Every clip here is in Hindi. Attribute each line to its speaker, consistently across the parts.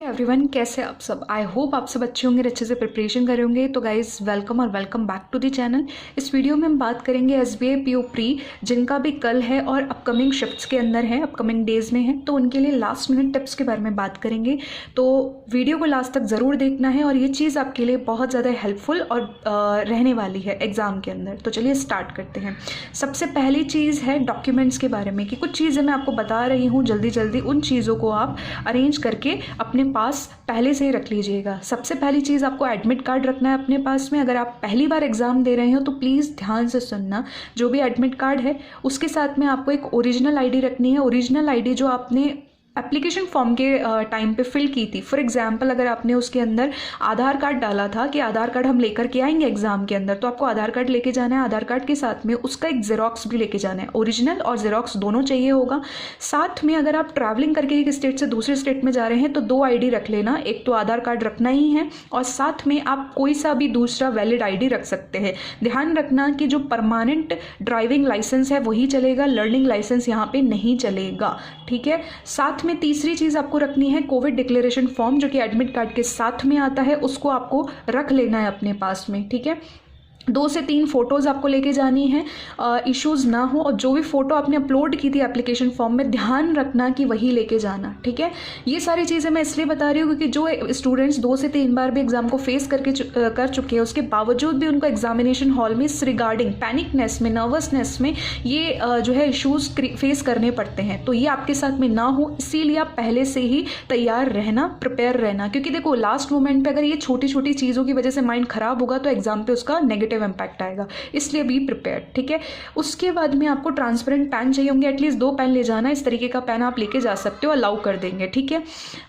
Speaker 1: एवरीवन, कैसे आप सब। आई होप आप सब अच्छे होंगे, अच्छे से प्रिपरेशन कर होंगे। तो गाइज वेलकम और welcome back to the channel. इस वीडियो में हम बात करेंगे एसबीआई पीओ प्री, जिनका भी कल है और अपकमिंग शिफ्ट्स के अंदर है, अपकमिंग डेज में है, तो उनके लिए लास्ट मिनट टिप्स के बारे में बात करेंगे। तो वीडियो को लास्ट तक ज़रूर देखना है और ये चीज़ आपके लिए बहुत ज़्यादा हेल्पफुल और रहने वाली है एग्ज़ाम के अंदर। तो चलिए स्टार्ट करते हैं। सबसे पहली चीज़ है डॉक्यूमेंट्स के बारे में, कि कुछ चीज़ें मैं आपको बता रही हूँ जल्दी जल्दी, उन चीज़ों को आप अरेंज करके अपने पास पहले से ही रख लीजिएगा। सबसे पहली चीज़, आपको एडमिट कार्ड रखना है अपने पास में। अगर आप पहली बार एग्ज़ाम दे रहे हो तो प्लीज़ ध्यान से सुनना। जो भी एडमिट कार्ड है उसके साथ में आपको एक ओरिजिनल आईडी रखनी है। ओरिजिनल आईडी जो आपने एप्लीकेशन फॉर्म के टाइम पे फिल की थी। फॉर एग्जांपल, अगर आपने उसके अंदर आधार कार्ड डाला था कि आधार कार्ड हम लेकर के आएंगे एग्जाम के अंदर, तो आपको आधार कार्ड लेके जाना है। आधार कार्ड के साथ में उसका एक जेरोक्स भी लेके जाना है। ओरिजिनल और जेरोक्स दोनों चाहिए होगा। साथ में अगर आप ट्रैवलिंग करके एक स्टेट से दूसरे स्टेट में जा रहे हैं तो 2 आईडी रख लेना। एक तो आधार कार्ड रखना ही है और साथ में आप कोई सा भी दूसरा वैलिड आईडी रख सकते हैं। ध्यान रखना कि जो परमानेंट ड्राइविंग लाइसेंस है वही चलेगा, लर्निंग लाइसेंस यहाँ पे नहीं चलेगा। ठीक है। साथ में तीसरी चीज़ आपको रखनी है कोविड डिक्लेरेशन फॉर्म, जो कि एडमिट कार्ड के साथ में आता है। उसको आपको रख लेना है अपने पास में। ठीक है। 2 से 3 फोटोज़ आपको लेके जानी है, इश्यूज़ ना हो। और जो भी फ़ोटो आपने अपलोड की थी एप्लीकेशन फॉर्म में, ध्यान रखना कि वही लेके जाना। ठीक है। ये सारी चीज़ें मैं इसलिए बता रही हूँ क्योंकि जो स्टूडेंट्स 2 से 3 बार भी एग्ज़ाम को फेस कर चुके हैं, उसके बावजूद भी उनको एग्जामिनेशन हॉल में इस रिगार्डिंग पैनिकनेस में, नर्वसनेस में ये जो है इशूज़ फेस करने पड़ते हैं। तो ये आपके साथ में ना हो, इसीलिए आप पहले से ही तैयार रहना, प्रिपेयर रहना। क्योंकि देखो, लास्ट मोमेंट पर अगर ये छोटी छोटी चीज़ों की वजह से माइंड ख़राब होगा तो एग्जाम पे उसका नेगेटिव इम्पैक्ट आएगा। इसलिए बी प्रिपेयर्ड। ठीक है। उसके बाद में आपको ट्रांसपेरेंट पेन चाहिए होंगे, एटलीस्ट 2 पेन ले जाना। इस तरीके का पेन आप लेके जा सकते हो, अलाउ कर देंगे। ठीक है।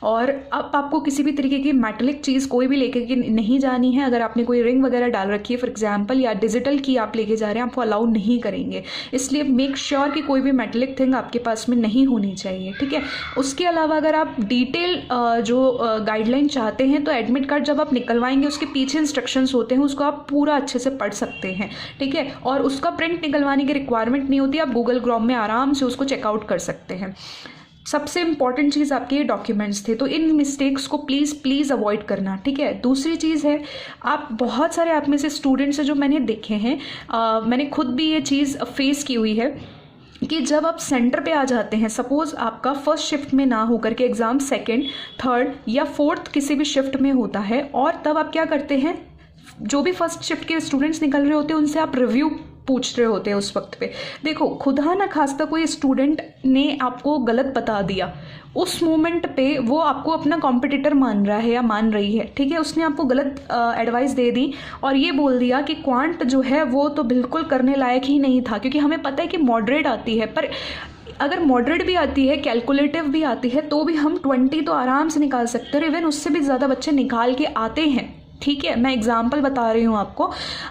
Speaker 1: और अब आपको किसी भी तरीके की मेटलिक चीज़ कोई भी लेके के नहीं जानी है। अगर आपने कोई रिंग वगैरह डाल रखी है फॉर एग्जाम्पल, या डिजिटल की आप लेके जा रहे हैं, आपको अलाउ नहीं करेंगे। इसलिए मेक श्योर कि कोई भी मेटलिक थिंग आपके पास में नहीं होनी चाहिए। ठीक है। उसके अलावा अगर आप डिटेल जो गाइडलाइन चाहते हैं तो एडमिट कार्ड जब आप निकलवाएंगे उसके पीछे इंस्ट्रक्शंस होते हैं, उसको आप पूरा अच्छे से पढ़ सकते हैं। ठीक है। और उसका प्रिंट निकलवाने की रिक्वायरमेंट नहीं होती, आप गूगल क्रोम में आराम से उसको चेकआउट कर सकते हैं। सबसे इंपॉर्टेंट चीज़ आपके ये डॉक्यूमेंट्स थे, तो इन मिस्टेक्स को प्लीज़ अवॉइड करना। ठीक है। दूसरी चीज़ है, आप बहुत सारे आप में से स्टूडेंट्स हैं जो मैंने देखे हैं, मैंने खुद भी ये चीज़ फेस की हुई है कि जब आप सेंटर पे आ जाते हैं, सपोज़ आपका फर्स्ट शिफ्ट में ना होकर के एग्ज़ाम सेकंड, थर्ड या फोर्थ किसी भी शिफ्ट में होता है, और तब आप क्या करते हैं, जो भी फर्स्ट शिफ्ट के स्टूडेंट्स निकल रहे होते हैं उनसे आप रिव्यू पूछ रहे होते हैं उस वक्त पे। देखो, खुदा ना खास्ता कोई स्टूडेंट ने आपको गलत बता दिया, उस मोमेंट पे वो आपको अपना कॉम्पिटिटर मान रहा है या मान रही है। ठीक है। उसने आपको गलत एडवाइस दे दी और ये बोल दिया कि क्वांट जो है वो तो बिल्कुल करने लायक ही नहीं था, क्योंकि हमें पता है कि मॉडरेट आती है, पर अगर मॉडरेट भी आती है, कैलकुलेटिव भी आती है, तो भी हम 20 तो आराम से निकाल सकते हैं। इवन उससे भी ज़्यादा बच्चे निकाल के आते हैं। ठीक है। मैं एग्जाम्पल बता रही हूँ आपको।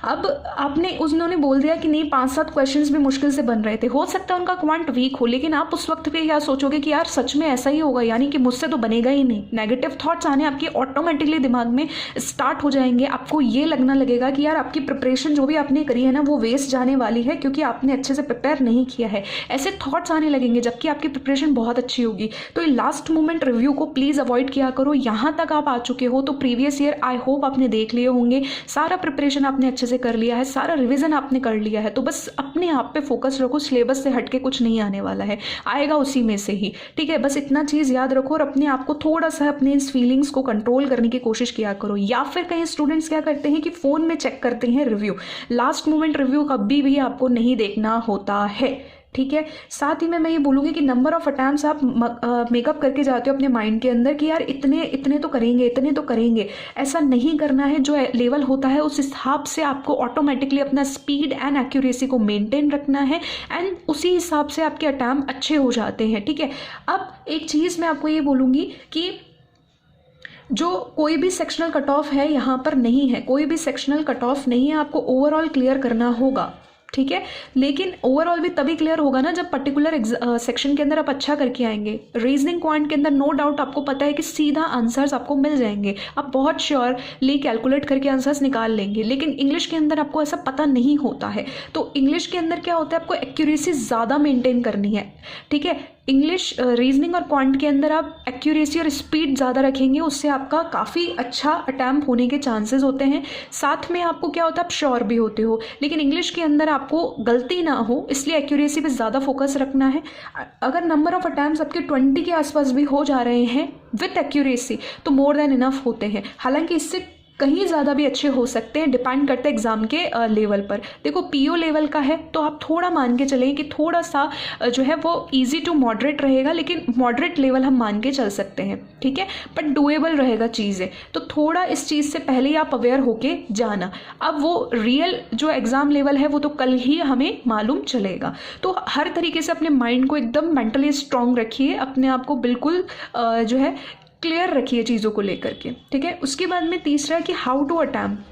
Speaker 1: अब आपने उन्होंने बोल दिया कि नहीं, 5-7 क्वेश्चंस भी मुश्किल से बन रहे थे, हो सकता है उनका क्वांट वीक हो, लेकिन आप उस वक्त पे क्या सोचोगे कि यार सच में ऐसा ही होगा, यानी कि मुझसे तो बनेगा ही नहीं। नेगेटिव थॉट्स आने आपके ऑटोमेटिकली दिमाग में स्टार्ट हो जाएंगे। आपको ये लगना लगेगा कि यार आपकी प्रिपरेशन जो भी आपने करी है ना वो वेस्ट जाने वाली है, क्योंकि आपने अच्छे से प्रिपेयर नहीं किया है। ऐसे थॉट्स आने लगेंगे, जबकि आपकी प्रिपरेशन बहुत अच्छी होगी। तो ये लास्ट मोमेंट रिव्यू को प्लीज़ अवॉइड किया करो। यहाँ तक आप आ चुके हो तो प्रीवियस ईयर आई होप आपने देख लिए होंगे, सारा प्रिपरेशन आपने अच्छे से कर लिया है, सारा रिवीजन आपने कर लिया है। तो बस अपने आप पे फोकस रखो, सिलेबस से हटके कुछ नहीं आने वाला है, आएगा उसी में से ही। ठीक है। बस इतना चीज़ याद रखो और अपने आप को थोड़ा सा अपने इस फीलिंग्स को कंट्रोल करने की कोशिश किया करो। या फिर कई स्टूडेंट्स क्या करते हैं कि फ़ोन में चेक करते हैं रिव्यू। लास्ट मोमेंट रिव्यू कभी भी आपको नहीं देखना होता है। ठीक है। साथ ही में मैं ये बोलूँगी कि नंबर ऑफ अटैम्प्ट्स आप मेकअप करके जाते हो अपने माइंड के अंदर कि यार इतने इतने तो करेंगे, इतने तो करेंगे। ऐसा नहीं करना है। जो लेवल होता है उस हिसाब से आपको ऑटोमेटिकली अपना स्पीड एंड एक्यूरेसी को मेंटेन रखना है, एंड उसी हिसाब से आपके अटैम्प्ट अच्छे हो जाते हैं। ठीक है। अब एक चीज़ मैं आपको ये बोलूँगी कि जो कोई भी सेक्शनल कट ऑफ है यहाँ पर नहीं है, कोई भी सेक्शनल कट ऑफ नहीं है, आपको ओवरऑल क्लियर करना होगा। ठीक है। लेकिन ओवरऑल भी तभी क्लियर होगा ना जब पर्टिकुलर सेक्शन के अंदर आप अच्छा करके आएंगे। रीजनिंग क्वांट के अंदर नो डाउट आपको पता है कि सीधा आंसर्स आपको मिल जाएंगे, आप बहुत श्योरली कैलकुलेट करके आंसर्स निकाल लेंगे। लेकिन इंग्लिश के अंदर आपको ऐसा पता नहीं होता है। तो इंग्लिश के अंदर क्या होता है, आपको एक्यूरेसी ज़्यादा मेंटेन करनी है। ठीक है। इंग्लिश, रीजनिंग और क्वांट के अंदर आप एक्यूरेसी और स्पीड ज़्यादा रखेंगे, उससे आपका काफ़ी अच्छा अटैम्प्ट होने के चांसेस होते हैं। साथ में आपको क्या होता है, आप श्योर भी होते हो, लेकिन इंग्लिश के अंदर आपको गलती ना हो इसलिए एक्यूरेसी पे ज़्यादा फोकस रखना है। अगर नंबर ऑफ अटैम्प्ट्स आपके 20 के आसपास भी हो जा रहे हैं विथ एक्यूरेसी तो मोर देन इनफ होते हैं। हालांकि इससे कहीं ज़्यादा भी अच्छे हो सकते हैं, डिपेंड करता है एग्ज़ाम के लेवल पर। देखो पीओ लेवल का है तो आप थोड़ा मान के चलें कि थोड़ा सा जो है वो इजी टू मॉडरेट रहेगा, लेकिन मॉडरेट लेवल हम मान के चल सकते हैं, ठीक है, बट डुएबल रहेगा चीज़ें। तो थोड़ा इस चीज़ से पहले ही आप अवेयर होके जाना। अब वो रियल जो एग्ज़ाम लेवल है वो तो कल ही हमें मालूम चलेगा। तो हर तरीके से अपने माइंड को एकदम मेंटली स्ट्रांग रखिए, अपने आप को बिल्कुल जो है क्लियर रखिए चीज़ों को लेकर के, ठीक है। उसके बाद में तीसरा है कि हाउ टू अटैम्प्ट,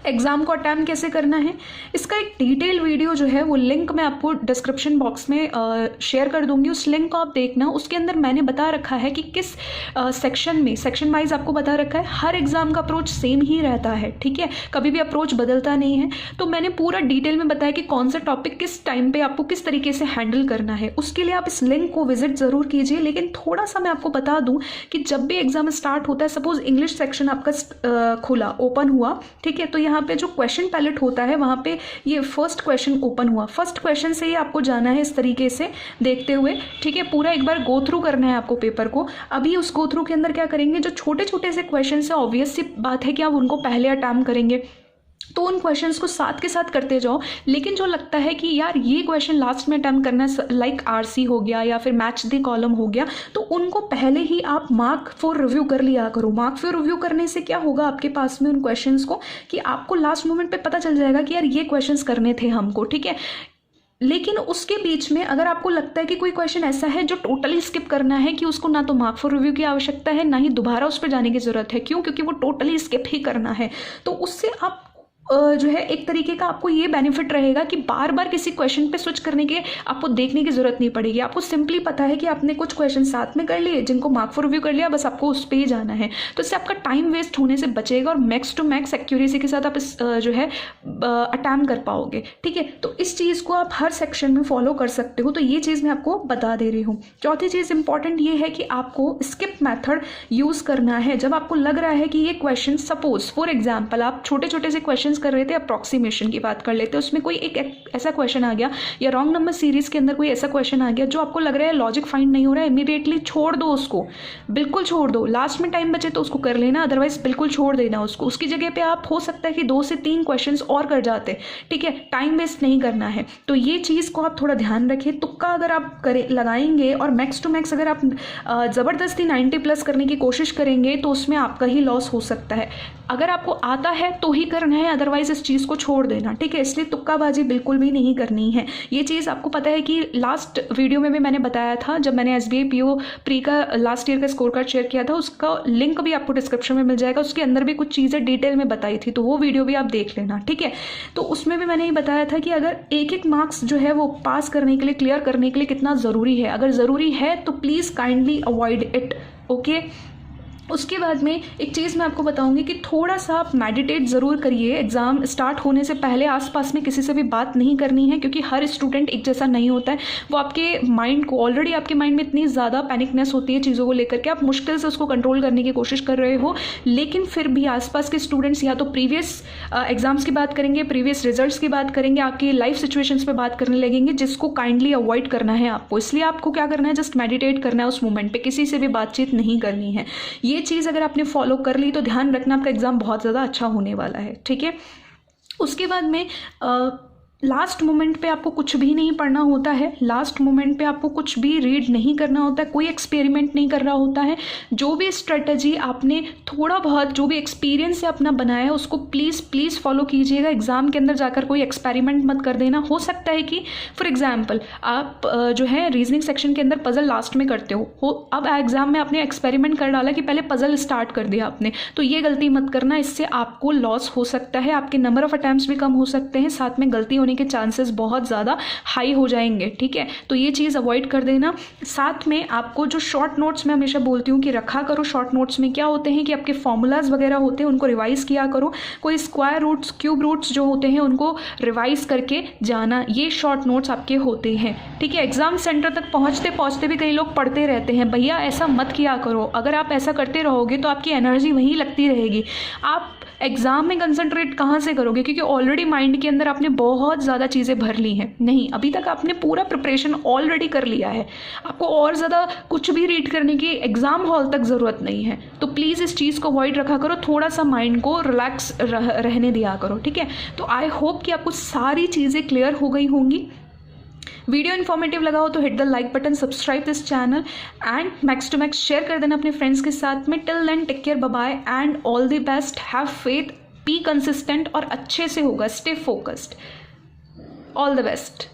Speaker 1: एग्ज़ाम को अटैम्प्ट कैसे करना है। इसका एक डिटेल वीडियो जो है वो लिंक मैं आपको डिस्क्रिप्शन बॉक्स में शेयर कर दूंगी, उस लिंक को आप देखना। उसके अंदर मैंने बता रखा है कि किस सेक्शन में, सेक्शन वाइज आपको बता रखा है। हर एग्ज़ाम का अप्रोच सेम ही रहता है, ठीक है, कभी भी अप्रोच बदलता नहीं है। तो मैंने पूरा डिटेल में बताया कि कौन सा टॉपिक किस टाइम पे आपको किस तरीके से हैंडल करना है। उसके लिए आप इस लिंक को विजिट ज़रूर कीजिए। लेकिन थोड़ा सा मैं आपको बता दूँ कि जब भी एग्ज़ाम स्टार्ट होता है, सपोज इंग्लिश सेक्शन आपका खुला, ओपन हुआ, ठीक है, तो यहाँ पे जो क्वेश्चन पैलेट होता है वहाँ पे ये फर्स्ट क्वेश्चन ओपन हुआ, फर्स्ट क्वेश्चन से ही आपको जाना है इस तरीके से देखते हुए, ठीक है। पूरा एक बार गो थ्रू करना है आपको पेपर को। अभी उस गो थ्रू के अंदर क्या करेंगे, जो छोटे छोटे से क्वेश्चन है ऑब्वियस सी बात है कि आप उनको पहले अटैम्प्ट करेंगे, तो उन क्वेश्चंस को साथ के साथ करते जाओ। लेकिन जो लगता है कि यार ये क्वेश्चन लास्ट में अटैम्प्ट करना है, लाइक आरसी हो गया या फिर मैच द कॉलम हो गया, तो उनको पहले ही आप मार्क फॉर रिव्यू कर लिया करो। मार्क फॉर रिव्यू करने से क्या होगा आपके पास में उन क्वेश्चंस को, कि आपको लास्ट मोमेंट पे पता चल जाएगा कि यार ये क्वेश्चंस करने थे हमको, ठीक है। लेकिन उसके बीच में अगर आपको लगता है कि कोई क्वेश्चन ऐसा है जो टोटली स्किप करना है, कि उसको ना तो मार्क फॉर रिव्यू की आवश्यकता है ना ही दोबारा उस पर जाने की जरूरत है, क्यों, क्योंकि वो टोटली स्किप ही करना है, तो उससे आप जो है एक तरीके का आपको ये बेनिफिट रहेगा कि बार बार किसी क्वेश्चन पे स्विच करने के आपको देखने की जरूरत नहीं पड़ेगी। आपको सिंपली पता है कि आपने कुछ क्वेश्चन साथ में कर लिए जिनको मार्क फॉर रिव्यू कर लिया, बस आपको उस पर ही जाना है। तो इससे आपका टाइम वेस्ट होने से बचेगा और मैक्स टू मैक्स एक्यूरेसी के साथ आप इस जो है अटैम्प्ट कर पाओगे, ठीक है। तो इस चीज़ को आप हर सेक्शन में फॉलो कर सकते हो। तो ये चीज़ मैं आपको बता दे रही हूँ। चौथी चीज़ इंपॉर्टेंट ये है कि आपको स्किप मैथड यूज़ करना है। जब आपको लग रहा है कि ये क्वेश्चन, सपोज फॉर एग्जाम्पल आप छोटे छोटे से क्वेश्चन कर रहे थे, अप्रॉक्सीमेशन की बात कर लेते हैं, उसमें कोई एक ऐसा क्वेश्चन आ गया या रॉन्ग नंबर सीरीज के अंदर कोई ऐसा क्वेश्चन आ गया जो आपको लग रहा है लॉजिक फाइंड नहीं हो रहा है, इमीडिएटली छोड़ दो उसको, बिल्कुल छोड़ दो। लास्ट में टाइम बचे तो उसको कर लेना, अदरवाइज बिल्कुल छोड़ देना उसको। उसकी जगह पे आप हो सकता है कि 2 से 3 क्वेश्चंस और कर जाते, ठीक है, टाइम वेस्ट नहीं करना है। तो ये चीज़ को आप थोड़ा ध्यान रखें। तुक्का अगर आप लगाएंगे और मैक्स टू मैक्स अगर आप ज़बरदस्ती 90+ करने की कोशिश करेंगे तो उसमें आपका ही लॉस हो सकता है। अगर आपको आता है तो ही करना है, अदरवाइज इस चीज़ को छोड़ देना, ठीक है। इसलिए तुक्काबाजी बिल्कुल भी नहीं करनी है। ये चीज़ आपको पता है कि लास्ट वीडियो में भी मैंने बताया था, जब मैंने SBI PO प्री का लास्ट ईयर का स्कोर कार्ड शेयर किया था, उसका लिंक भी आपको डिस्क्रिप्शन में मिल जाएगा। उसके अंदर भी कुछ चीज़ें डिटेल में बताई थी, तो वो वीडियो भी आप देख लेना, ठीक है। तो उसमें भी मैंने ये बताया था कि अगर एक मार्क्स जो है वो पास करने के लिए, क्लियर करने के लिए कितना ज़रूरी है। अगर ज़रूरी है तो please kindly avoid it, okay. उसके बाद में एक चीज़ मैं आपको बताऊंगी कि थोड़ा सा आप मेडिटेट ज़रूर करिए। एग्ज़ाम स्टार्ट होने से पहले आसपास में किसी से भी बात नहीं करनी है, क्योंकि हर स्टूडेंट एक जैसा नहीं होता है। वो आपके माइंड को, ऑलरेडी आपके माइंड में इतनी ज़्यादा पैनिकनेस होती है चीज़ों को लेकर के, आप मुश्किल से उसको कंट्रोल करने की कोशिश कर रहे हो। लेकिन फिर भी आसपास के स्टूडेंट्स या तो प्रीवियस एग्जाम्स की बात करेंगे, प्रीवियस रिजल्ट्स की बात करेंगे, आपकी लाइफ सिचुएशंस पे बात करने लगेंगे, जिसको काइंडली अवॉइड करना है आपको। इसलिए आपको क्या करना है, जस्ट मेडिटेट करना है उस मोमेंट पे, किसी से भी बातचीत नहीं करनी है। ये चीज़ अगर आपने फॉलो कर ली तो ध्यान रखना आपका एग्जाम बहुत ज़्यादा अच्छा होने वाला है, ठीक है। उसके बाद में लास्ट मोमेंट पे आपको कुछ भी नहीं पढ़ना होता है, लास्ट मोमेंट पे आपको कुछ भी रीड नहीं करना होता है, कोई एक्सपेरिमेंट नहीं करना होता है। जो भी स्ट्रेटजी आपने थोड़ा बहुत, जो भी एक्सपीरियंस से अपना बनाया है, उसको प्लीज़ फॉलो कीजिएगा। एग्ज़ाम के अंदर जाकर कोई एक्सपेरिमेंट मत कर देना। हो सकता है कि फॉर एग्जाम्पल आप जो है रीजनिंग सेक्शन के अंदर पजल लास्ट में करते हो, अब एग्ज़ाम में आपने एक्सपेरिमेंट कर डाला कि पहले पजल स्टार्ट कर दिया आपने, तो ये गलती मत करना। इससे आपको लॉस हो सकता है, आपके नंबर ऑफ अटैम्प्ट्स भी कम हो सकते हैं, साथ में गलती होने के चांसेस बहुत ज़्यादा हाई हो जाएंगे, ठीक है। तो ये चीज़ अवॉइड कर देना। साथ में आपको जो शॉर्ट नोट्स मैं हमेशा बोलती हूँ कि रखा करो। शॉर्ट नोट्स में क्या होते हैं कि आपके फॉर्मूलाज वगैरह होते हैं उनको रिवाइज किया करो। कोई स्क्वायर रूट्स, क्यूब रूट्स जो होते हैं उनको रिवाइज करके जाना, ये शॉर्ट नोट्स आपके होते हैं, ठीक है। एग्जाम सेंटर तक पहुँचते पहुँचते भी कई लोग पढ़ते रहते हैं, भैया ऐसा मत किया करो। अगर आप ऐसा करते रहोगे तो आपकी एनर्जी वहीं लगती रहेगी, आप एग्ज़ाम में कंसंट्रेट कहाँ से करोगे, क्योंकि ऑलरेडी माइंड के अंदर आपने बहुत ज़्यादा चीज़ें भर ली हैं। नहीं, अभी तक आपने पूरा प्रिपरेशन ऑलरेडी कर लिया है, आपको और ज़्यादा कुछ भी रीड करने की एग्ज़ाम हॉल तक ज़रूरत नहीं है। तो प्लीज़ इस चीज़ को अवॉइड रखा करो, थोड़ा सा माइंड को रिलैक्स रहने दिया करो, ठीक है। तो आई होप कि आपको सारी चीज़ें क्लियर हो गई होंगी। वीडियो इन्फॉर्मेटिव लगा हो तो hit the like button, subscribe this channel and max to max share कर देना अपने फ्रेंड्स के साथ में। Till then take care, bye bye and all the best. Have faith, be consistent और अच्छे से होगा, stay focused. All the best.